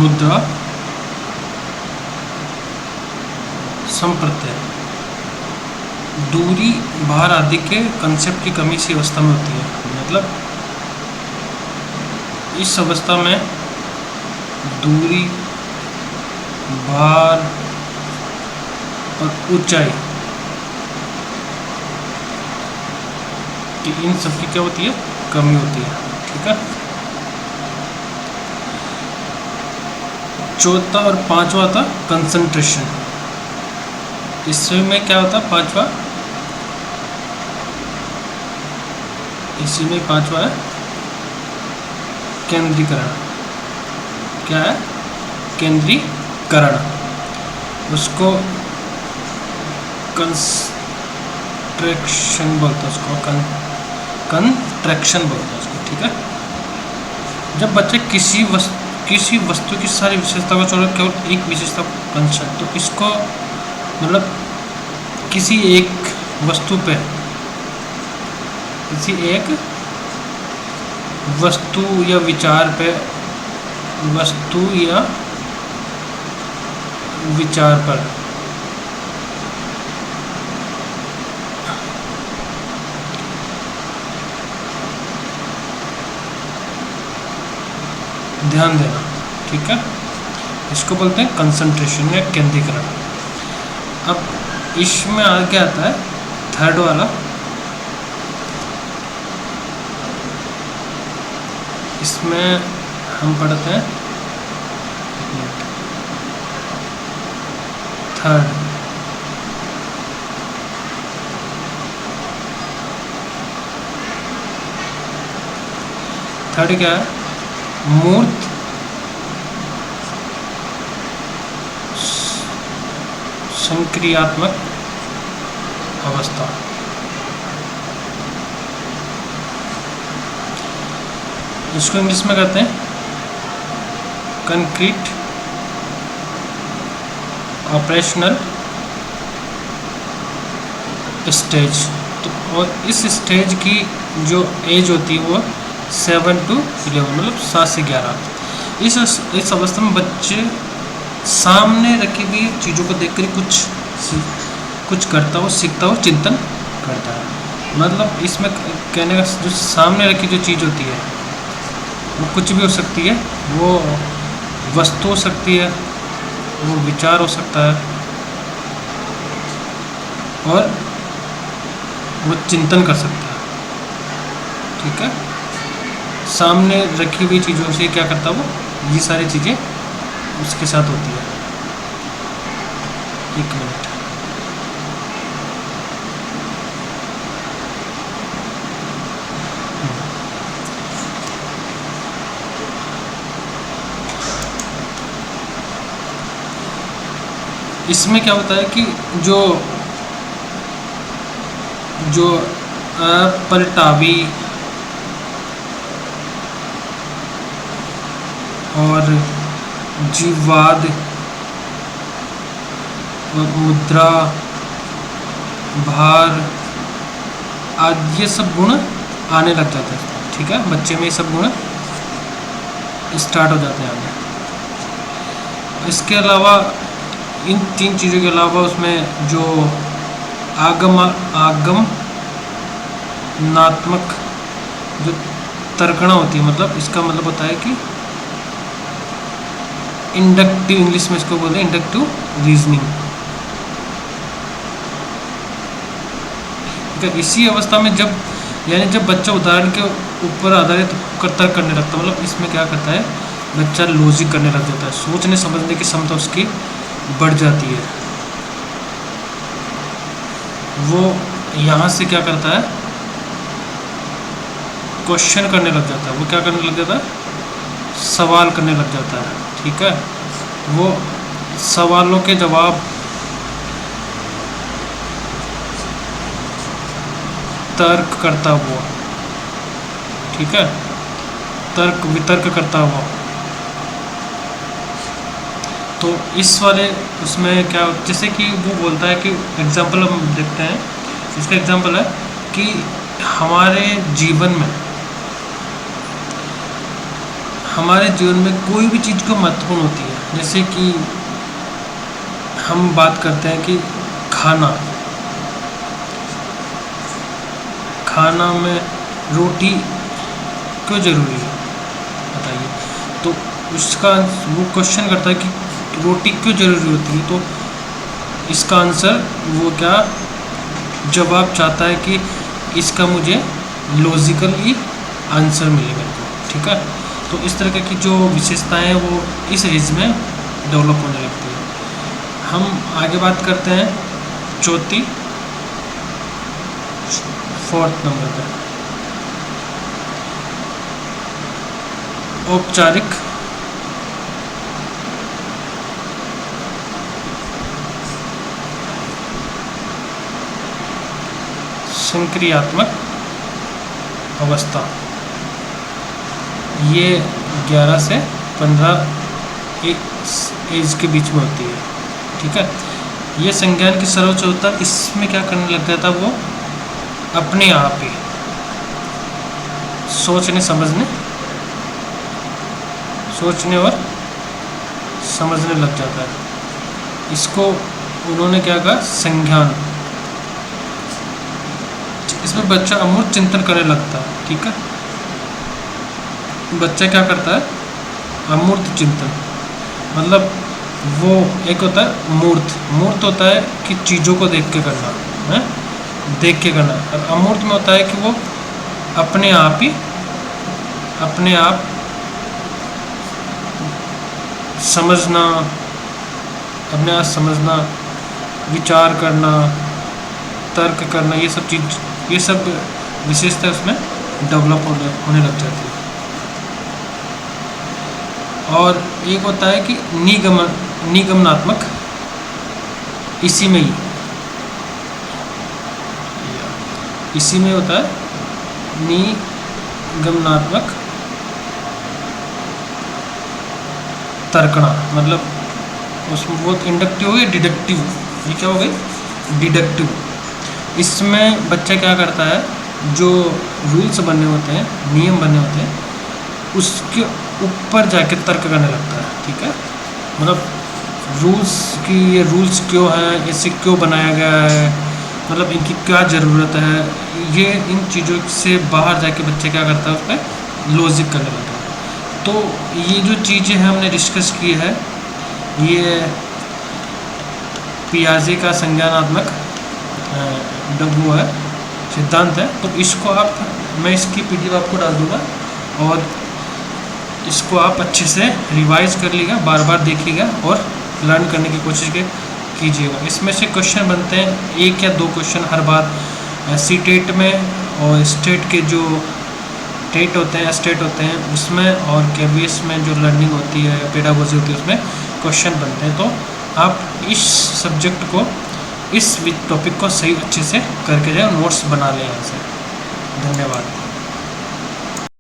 मुद्रा, संप्रत्यय, दूरी, भार आदि के कंसेप्ट की कमी इसी अवस्था में होती है। मतलब इस अवस्था में दूरी, भार और ऊंचाई कि इन सब की क्या होती है, कमी होती है। ठीक है। चौथा और पांचवा था कंसंट्रेशन। इसमें क्या होता है पांचवा, इसी में पांचवा है केंद्रीकरण। क्या है, केंद्रीकरण। उसको कंस्ट्रक्शन बोलते हैं, उसको कंट्रैक्शन बोलते हैं उसको। ठीक है। जब बच्चे किसी वस्तु की सारी विशेषता को छोड़कर केवल एक विशेषता कंसंट, तो इसको मतलब किसी एक वस्तु पे, किसी एक वस्तु या विचार पे, वस्तु या विचार पर ध्यान देना। ठीक है। इसको बोलते हैं कंसंट्रेशन या केंद्रीकरण। अब इसमें आगे आता है थर्ड वाला, इसमें हम पढ़ते हैं थर्ड क्या है, मूर्त संक्रियात्मक अवस्था। इसको इंग्लिश में कहते हैं कंक्रीट ऑपरेशनल स्टेज। तो और इस स्टेज की जो एज होती है वो 7 to 11, मतलब 7 से 11। इस अवस्था में बच्चे सामने रखी हुई चीज़ों को देखकर कुछ करता हो, सीखता हो, चिंतन करता है। मतलब इसमें कहने का जो सामने रखी जो चीज़ होती है वो कुछ भी हो सकती है, वो वस्तु हो सकती है, वो विचार हो सकता है, और वो चिंतन कर सकता है। ठीक है। सामने रखी हुई चीज़ों से क्या करता है वो, ये सारी चीज़ें उसके साथ होती है। एक मिनट, इसमें क्या होता है कि जो पलटावी और जीववाद और मुद्रा, भार आदि ये सब गुण आने लग जाते हैं। ठीक है। बच्चे में ये सब गुण स्टार्ट हो जाते हैं आने। इसके अलावा इन तीन चीज़ों के अलावा उसमें जो आगमनात्मक जो तर्कणा होती है, मतलब इसका मतलब होता है कि इंडक्टिव, इंग्लिश में इसको बोलते हैं इंडक्टिव रीजनिंग। ठीक है। इसी अवस्था में जब बच्चा उदाहरण के ऊपर आधारित तर्क करने लगता है, मतलब इसमें क्या करता है, बच्चा लॉजिक करने लग जाता है, सोचने समझने की क्षमता उसकी बढ़ जाती है। वो यहाँ से क्या करता है, क्वेश्चन करने लग जाता है। वो क्या करने लग जाता है, सवाल करने लग जाता है। ठीक है। वो सवालों के जवाब तर्क करता हुआ, ठीक है, तर्क वितर्क करता हुआ। तो इस वाले उसमें क्या, जैसे कि वो बोलता है कि एग्जाम्पल हम देखते हैं, इसका एग्जाम्पल है कि हमारे जीवन में हमारे जीवन में कोई भी चीज़ को महत्वपूर्ण होती है। जैसे कि हम बात करते हैं कि खाना में रोटी क्यों ज़रूरी है, बताइए। तो उसका वो क्वेश्चन करता है कि रोटी क्यों ज़रूरी होती है, तो इसका आंसर वो क्या जवाब चाहता है कि इसका मुझे लॉजिकली आंसर मिले मेरे को, ठीक है। तो इस तरह की जो विशेषताएं हैं वो इस एज में डेवलप होने लगती है। हम आगे बात करते हैं चौथी 4th नंबर पर, औपचारिक संक्रियात्मक अवस्था। ये 11 से 15 एज के बीच में होती है, ठीक है। ये संज्ञान की सर्वोच्च होता है। इसमें क्या करने लग गया था वो अपने आप ही सोचने और समझने लग जाता है। इसको उन्होंने क्या कहा, संज्ञान। इसमें बच्चा अमूर्त चिंतन करने लगता है, ठीक है। बच्चा क्या करता है, अमूर्त चिंतन, मतलब वो एक होता है मूर्त होता है कि चीज़ों को देख के करना है, और अमूर्त में होता है कि वो अपने आप समझना, विचार करना, तर्क करना, ये सब विशेषता उसमें डेवलप होने लग जाती है। और एक होता है कि निगमनात्मक, इसी में होता है निगमनात्मक तर्कणा, मतलब उसमें बहुत इंडक्टिव हो गई, डिडक्टिव। ये क्या हो गई, डिडक्टिव। इसमें बच्चा क्या करता है, जो रूल्स बने होते हैं, नियम बने होते हैं, उसके ऊपर जाके तर्क करने लगता है, ठीक है। मतलब ये रूल्स क्यों हैं, इसे क्यों बनाया गया है, मतलब इनकी क्या ज़रूरत है, ये इन चीज़ों से बाहर जाके बच्चे क्या करता है, उस पर लॉजिक करने लगता है। तो ये जो चीज़ें हैं हमने डिस्कस की है, ये पियाजे का संज्ञानात्मक वो है, सिद्धांत है। तो इसको मैं इसकी पीडीएफ आपको डाल दूँगा और इसको आप अच्छे से रिवाइज कर लीजिएगा, बार बार देखिएगा और लर्न करने की कोशिश कीजिएगा। इसमें से क्वेश्चन बनते हैं 1 या 2 क्वेश्चन हर बार सीटेट में, और स्टेट के जो स्टेट होते हैं उसमें, और केवीएस में जो लर्निंग होती है, पेडागोजी होती है, उसमें क्वेश्चन बनते हैं। तो आप इस सब्जेक्ट को, इस टॉपिक को सही अच्छे से करके जाए, नोट्स बना लें यहाँ से। धन्यवाद।